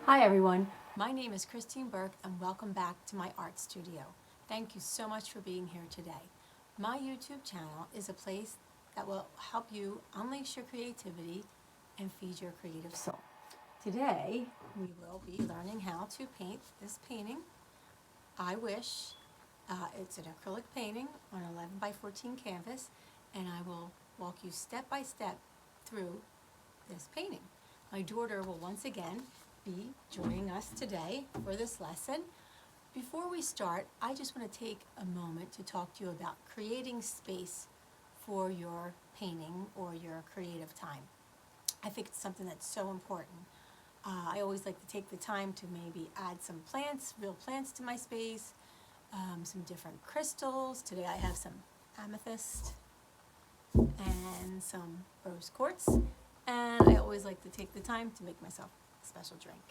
Hi everyone, my name is Christine Burke and welcome back to my art studio. Thank you so much for being here today. My YouTube channel is a place that will help you unleash your creativity and feed your creative soul. Today we will be learning how to paint this painting. I Wish. It's an acrylic painting on 11 by 14 canvas, and I will walk you step by step through this painting. My daughter will once again be joining us today for this lesson. Before we start, I just want to take a moment to talk to you about creating space for your painting or your creative time. I think it's something that's so important. I always like to take the time to maybe add some plants, real plants to my space, some different crystals. Today I have some amethyst and some rose quartz. And I always like to take the time to make myself a special drink.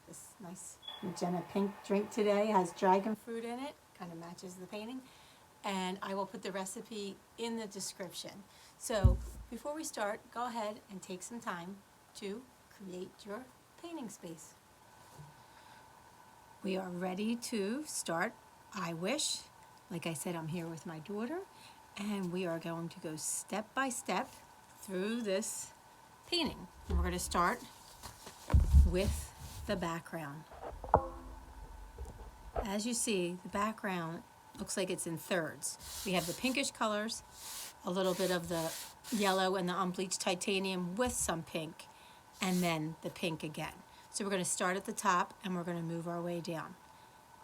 This nice Magenta pink drink today has dragon fruit in it, kind of matches the painting. And I will put the recipe in the description. So before we start, go ahead and take some time to create your painting space. We are ready to start I Wish. Like I said, I'm here with my daughter, and we are going to go step by step through this painting. And we're going to start with the background. As you see, the background looks like it's in thirds. We have the pinkish colors, a little bit of the yellow and the unbleached titanium with some pink, and then the pink again. So we're going to start at the top and we're going to move our way down.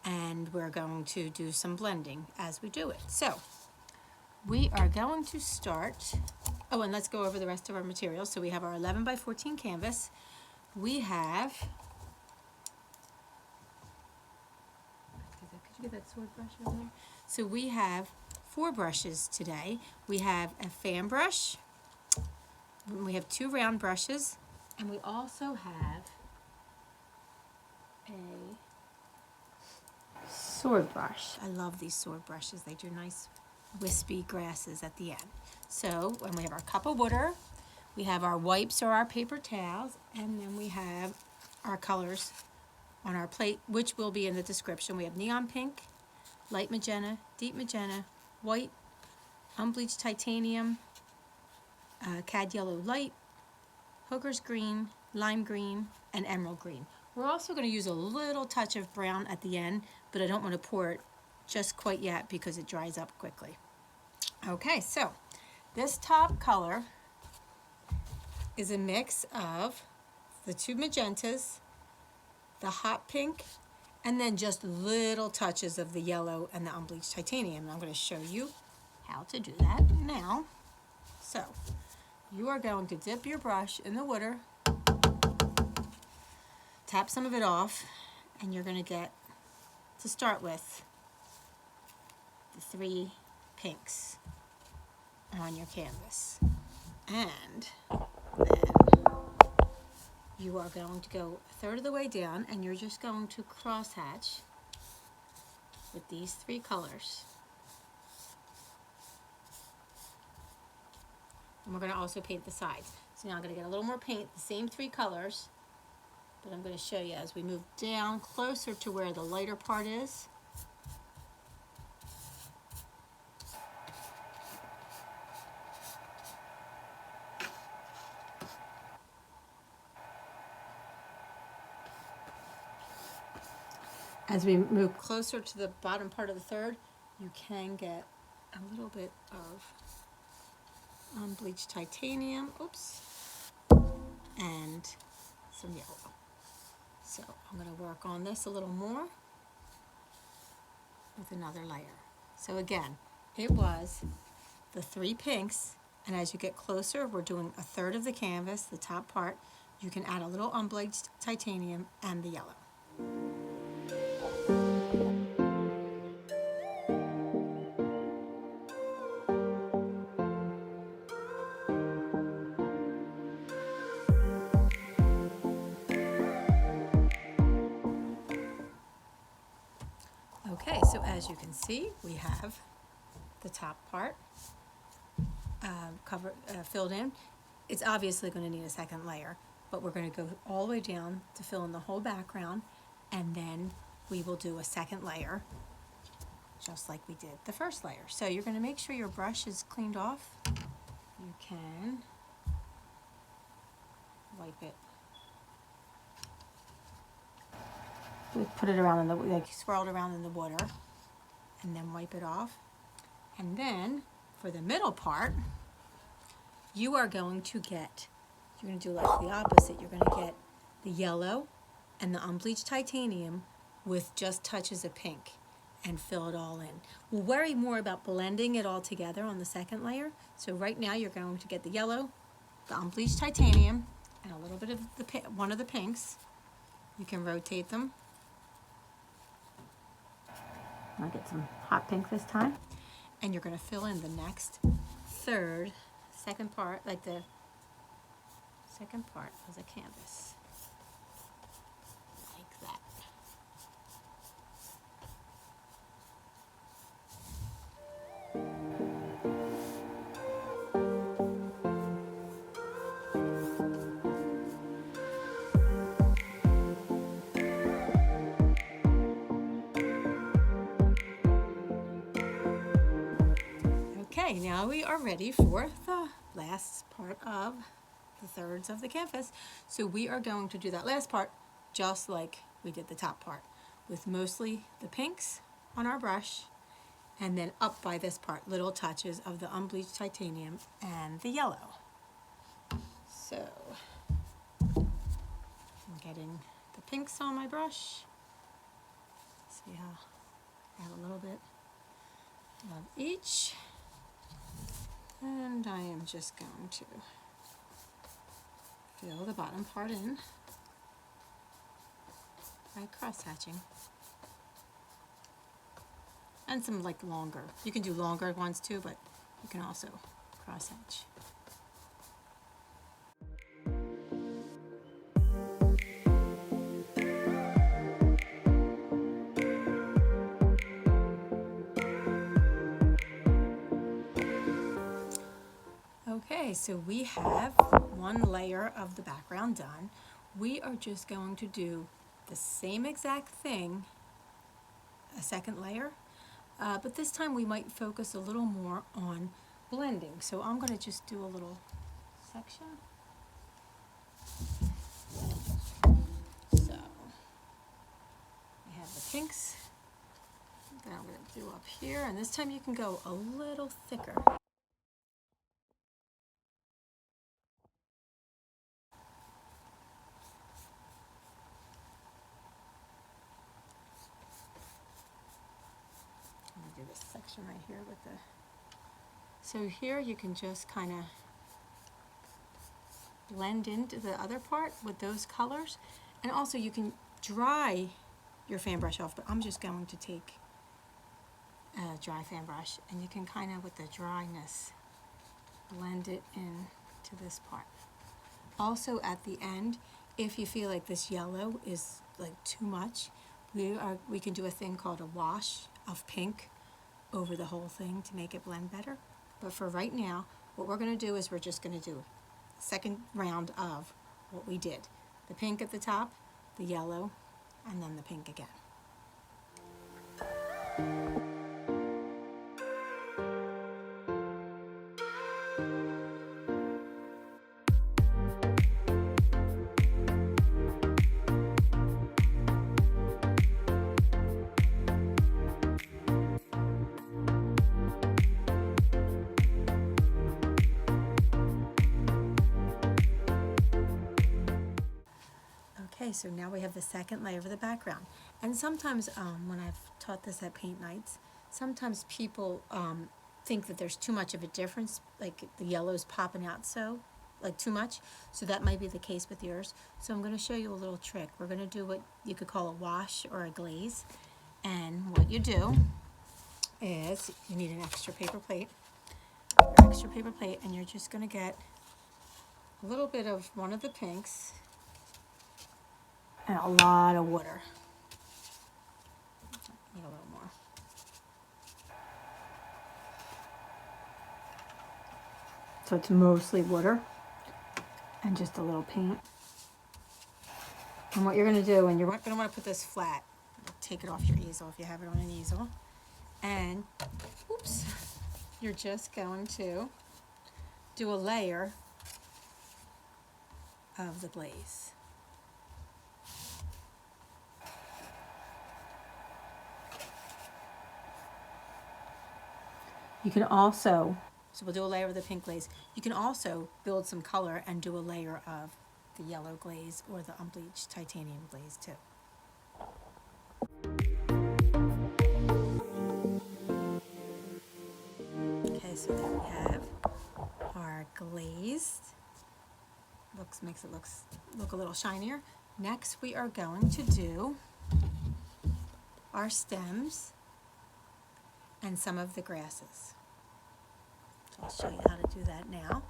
And we're going to do some blending as we do it. So we are going to start, and let's go over the rest of our materials. So we have our 11 by 14 canvas. We have, could you get that sword brush over there? So we have 4 brushes today. We have a fan brush, we have 2 round brushes, and we also have a sword brush. I love these sword brushes. They do nice wispy grasses at the end. So, and we have our cup of water, we have our wipes or our paper towels, and then we have our colors on our plate, which will be in the description. We have neon pink, light magenta, deep magenta, white, unbleached titanium, cad yellow light, hooker's green, lime green, and emerald green. We're also going to use a little touch of brown at the end, but I don't want to pour it just quite yet because it dries up quickly. Okay, so this top color is a mix of the 2 magentas, the hot pink, and then just little touches of the yellow and the unbleached titanium. I'm going to show you how to do that now. So you are going to dip your brush in the water, tap some of it off, and you're going to get, to start with, the 3 pinks on your canvas. And then you are going to go a third of the way down, and you're just going to cross hatch with these 3 colors. And we're going to also paint the sides. So now I'm going to get a little more paint, the same 3 colors, but I'm going to show you as we move down closer to where the lighter part is. As we move closer to the bottom part of the third, you can get a little bit of unbleached titanium, and some yellow. So I'm going to work on this a little more with another layer. So again, it was the 3 pinks, and as you get closer, we're doing a third of the canvas, the top part. You can add a little unbleached titanium and the yellow. Okay, so as you can see, we have the top part filled in. It's obviously going to need a second layer, but we're going to go all the way down to fill in the whole background, and then we will do a second layer, just like we did the first layer. So you're going to make sure your brush is cleaned off. You can wipe it. We put it around in the, like swirl it around in the water, and then wipe it off. And then for the middle part, you are going to get, you're going to do like the opposite. You're going to get the yellow and the unbleached titanium with just touches of pink and fill it all in. We'll worry more about blending it all together on the second layer. So right now you're going to get the yellow, the unbleached titanium, and a little bit of the one of the pinks. You can rotate them. I'll get some hot pink this time. And you're going to fill in the next second part, like the second part of the canvas. Like that. Okay, now we are ready for the last part of the thirds of the canvas. So we are going to do that last part just like we did the top part, with mostly the pinks on our brush, and then up by this part, little touches of the unbleached titanium and the yellow. So I'm getting the pinks on my brush. See how I have a little bit of each. And I am just going to fill the bottom part in by cross-hatching. And some like longer. You can do longer ones too, but you can also cross-hatch. Okay, so we have one layer of the background done. We are just going to do the same exact thing, a second layer, but this time we might focus a little more on blending. So I'm going to just do a little section. So we have the pinks that I'm going to do up here, and this time you can go a little thicker. Do this section right here with the, so here you can just kind of blend into the other part with those colors, and also you can dry your fan brush off, but I'm just going to take a dry fan brush, and you can kind of with the dryness blend it in to this part. Also at the end, if you feel like this yellow is like too much, we can do a thing called a wash of pink over the whole thing to make it blend better. But for right now, what we're going to do is we're just going to do a second round of what we did. The pink at the top, the yellow, and then the pink again. Okay, so now we have the second layer of the background. And sometimes when I've taught this at paint nights, sometimes people think that there's too much of a difference, like the yellow's popping out so, like too much. So that might be the case with yours. So I'm going to show you a little trick. We're going to do what you could call a wash or a glaze. And what you do is you need an extra paper plate, and you're just going to get a little bit of one of the pinks and a lot of water. Need a little more. So it's mostly water and just a little paint. And what you're going to do, and you're going to want to put this flat. Take it off your easel if you have it on an easel. And, oops, you're just going to do a layer of the glaze. You can also, so we'll do a layer of the pink glaze. You can also build some color and do a layer of the yellow glaze or the unbleached titanium glaze too. Okay, so there we have our glazed. Makes it look a little shinier. Next, we are going to do our stems and some of the grasses. So I'll show you how to do that now.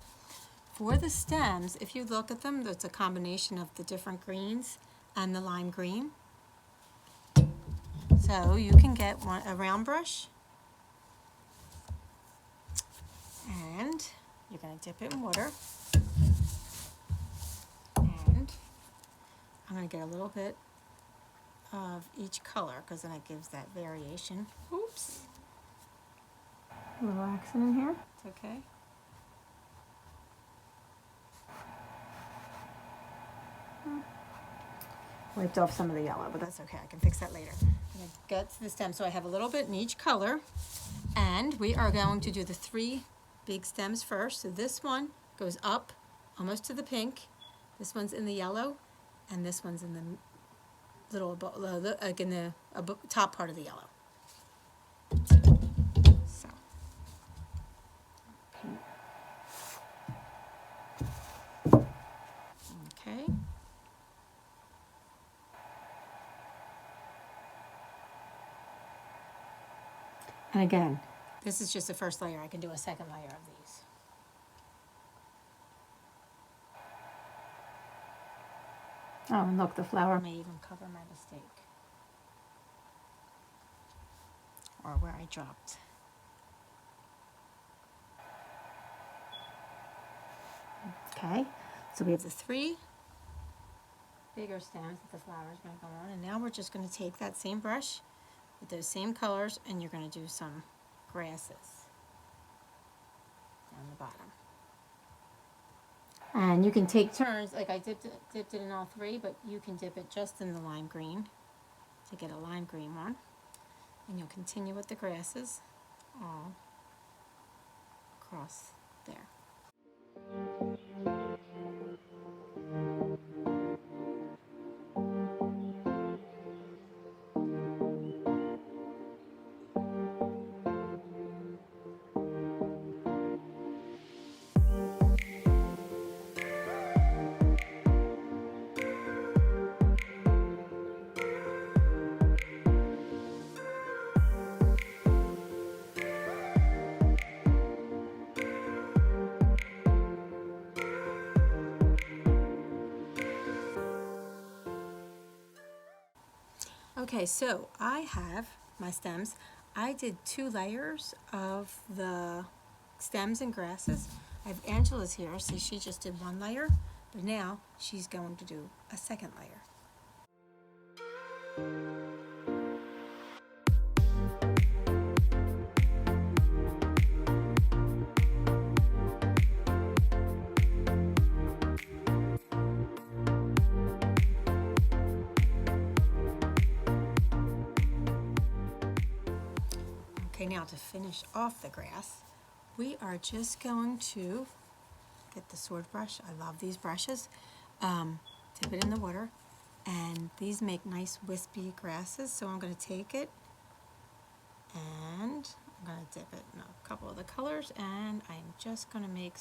For the stems, if you look at them, it's a combination of the different greens and the lime green. So you can get a round brush, and you're going to dip it in water. And I'm going to get a little bit of each color because then it gives that variation. Oops. A little accident here. It's okay. Wiped off some of the yellow, but that's okay. I can fix that later. I'm going to get to the stem. So I have a little bit in each color. And we are going to do the 3 big stems first. So this one goes up almost to the pink. This one's in the yellow. And this one's in the little, like in the top part of the yellow. So. Okay. And again, this is just the first layer. I can do a second layer of these. Oh, and look, the flower may even cover my mistake. Or where I dropped. Okay, so we have the 3 bigger stems that the flower is going to go on. And now we're just going to take that same brush with those same colors, and you're going to do some grasses down the bottom. And you can take turns, like I dipped it in all 3, but you can dip it just in the lime green to get a lime green one. And you'll continue with the grasses all across there. Okay, so I have my stems. I did 2 layers of the stems and grasses. I have Angela's here, so she just did 1 layer, but now she's going to do a second layer. Okay, now to finish off the grass, we are just going to get the sword brush. I love these brushes. Dip it in the water, and these make nice wispy grasses. So I'm going to take it, and I'm going to dip it in a couple of the colors, and I'm just going to make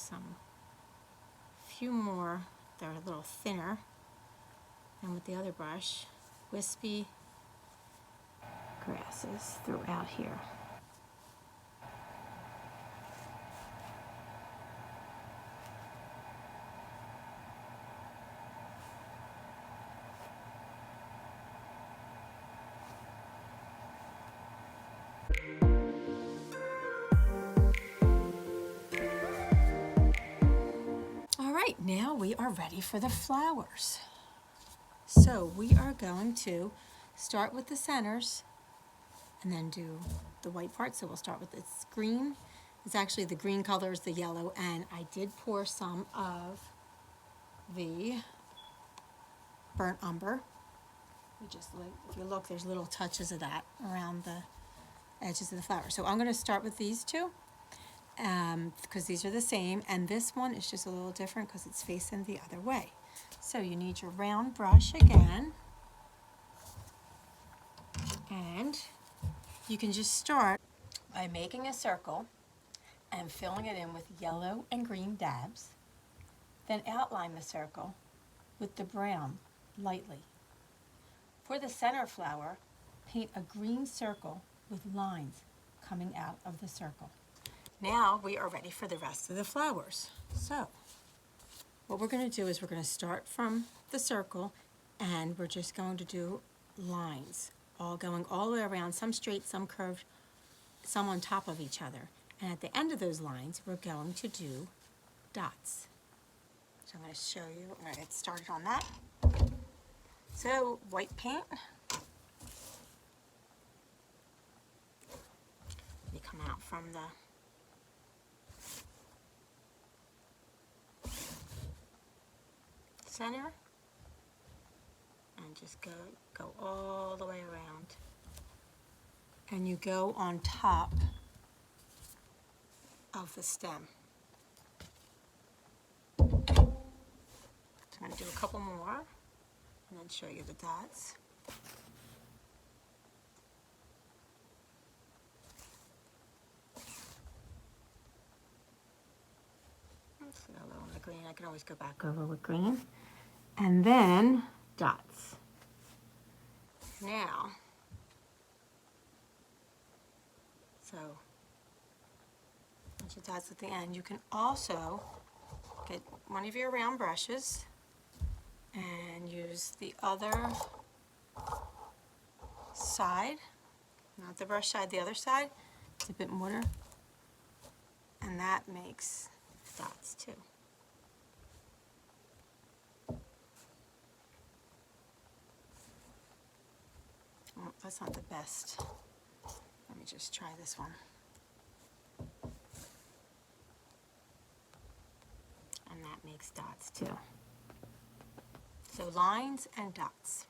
few more. They're a little thinner, and with the other brush, wispy grasses throughout here. All right, now we are ready for the flowers. So we are going to start with the centers and then do the white part. So we'll start with this green. It's actually the green color is the yellow, and I did pour some of the burnt umber. You just, if you look, there's little touches of that around the edges of the flower. So I'm going to start with these two because these are the same, and this one is just a little different because it's facing the other way. So you need your round brush again, and you can just start by making a circle and filling it in with yellow and green dabs. Then outline the circle with the brown lightly. For the center flower, paint a green circle with lines coming out of the circle. Now we are ready for the rest of the flowers. So what we're going to do is we're going to start from the circle, and we're just going to do lines, all going all the way around, some straight, some curved, some on top of each other. And at the end of those lines, we're going to do dots. So I'm going to show you, I'm going to get started on that. So white paint. You come out from the center and just go all the way around. And you go on top of the stem. So I'm going to do a couple more and then show you the dots. Let's see a little in the green. I can always go back over with green. And then dots. Now, so bunch of dots at the end. You can also get one of your round brushes and use the other side, not the brush side, the other side. It's a bit mortar, and that makes dots too. Oh, that's not the best. Let me just try this one. And that makes dots too. So lines and dots.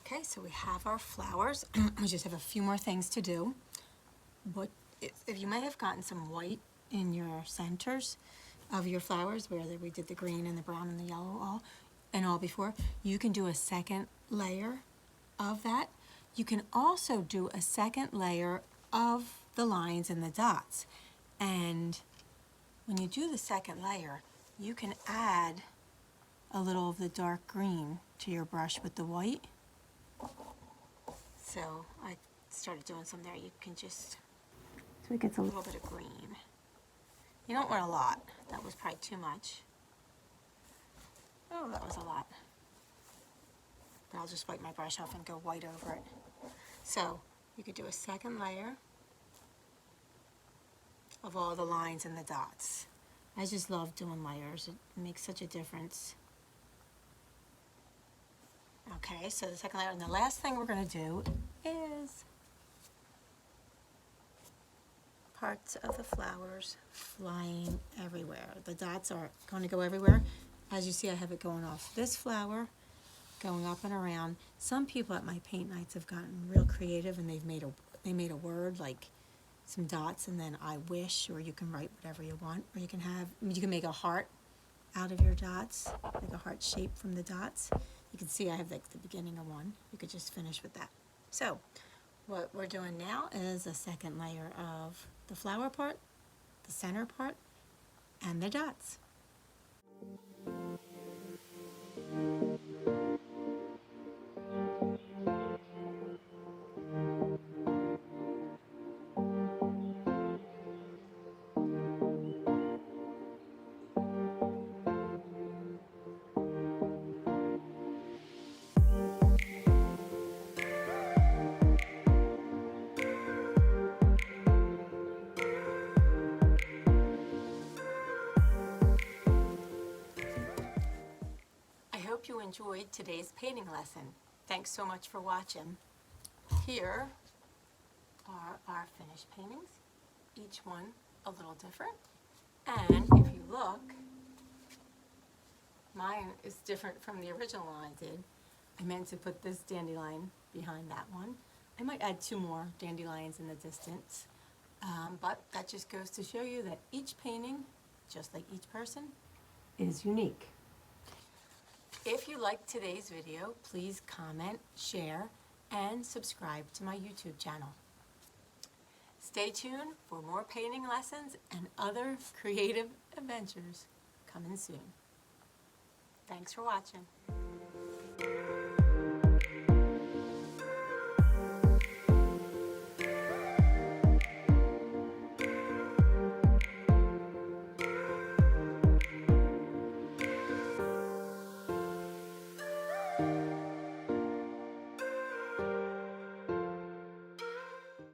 Okay, so we have our flowers. We just have a few more things to do. But if you might have gotten some white in your centers of your flowers, where we did the green and the brown and the yellow all before, you can do a second layer of that. You can also do a second layer of the lines and the dots. And when you do the second layer, you can add a little of the dark green to your brush with the white. So I started doing some there. You can just, so it gets a little bit of green. You don't want a lot. That was probably too much. Oh, that was a lot. But I'll just wipe my brush off and go white over it. So you could do a second layer of all the lines and the dots. I just love doing layers. It makes such a difference. Okay, so the second layer, and the last thing we're going to do is parts of the flowers flying everywhere. The dots are going to go everywhere. As you see, I have it going off this flower, going up and around. Some people at my paint nights have gotten real creative, and they made a word like some dots and then I wish, or you can write whatever you want, or you can make a heart out of your dots, like a heart shape from the dots. You can see I have like the beginning of one. You could just finish with that. So what we're doing now is a second layer of the flower part, the center part, and the dots. I hope you enjoyed today's painting lesson. Thanks so much for watching. Here are our finished paintings, each one a little different. And if you look, mine is different from the original one I did. I meant to put this dandelion behind that one. I might add 2 more dandelions in the distance, but that just goes to show you that each painting, just like each person, is unique. If you liked today's video, please comment, share, and subscribe to my YouTube channel. Stay tuned for more painting lessons and other creative adventures coming soon. Thanks for watching.